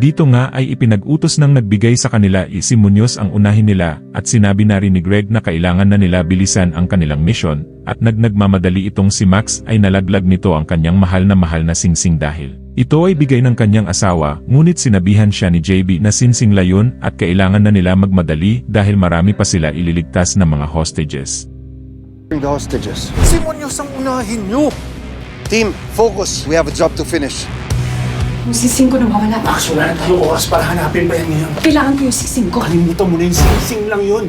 Dito nga ay ipinag-utos ng nagbigay sa kanila si Munoz ang unahin nila at sinabi na rin ni Greg na kailangan na nila bilisan ang kanilang misyon at nagmamadali itong si Max ay nalaglag nito ang kanyang mahal na singsing dahil ito ay bigay ng kanyang asawa, ngunit sinabihan siya ni JB na singsing la yun at kailangan na nila magmadali dahil marami pa sila ililigtas na mga hostages. The hostages. Si Munoz ang unahin nyo! Team, focus. We have a job to finish. Yung sising ko nawawala. Max, wala na tayong oras para hanapin ba yan ngayon? Kailangan ko yung sising ko. Kalimutan mo na yung sing lang yun.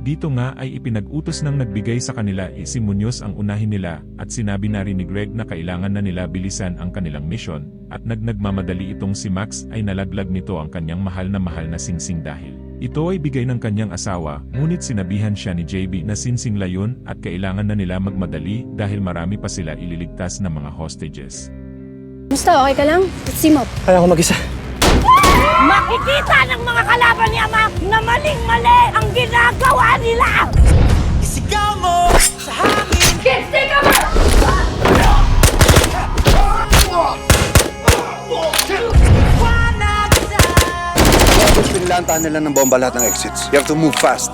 Dito nga ay ipinag-utos ng nagbigay sa kanila si Munoz ang unahin nila at sinabi na rin ni Greg na kailangan na nila bilisan ang kanilang misyon at nagmamadali itong si Max ay nalaglag nito ang kanyang mahal na singsing dahil ito ay bigay ng kanyang asawa, ngunit sinabihan siya ni JB na singsing la yun at kailangan na nila magmadali dahil marami pa sila ililigtas na mga hostages. Musta? Okay ka lang? Team up. Kaya ako mag-isa. Makikita ng mga kalaban ni Ama na maling-mali ang ginagawa nila! Isigaw mo sa hangin! Kids, take cover! Tapos pinilantahan nila ng bomba lahat ng exits. You have to move fast.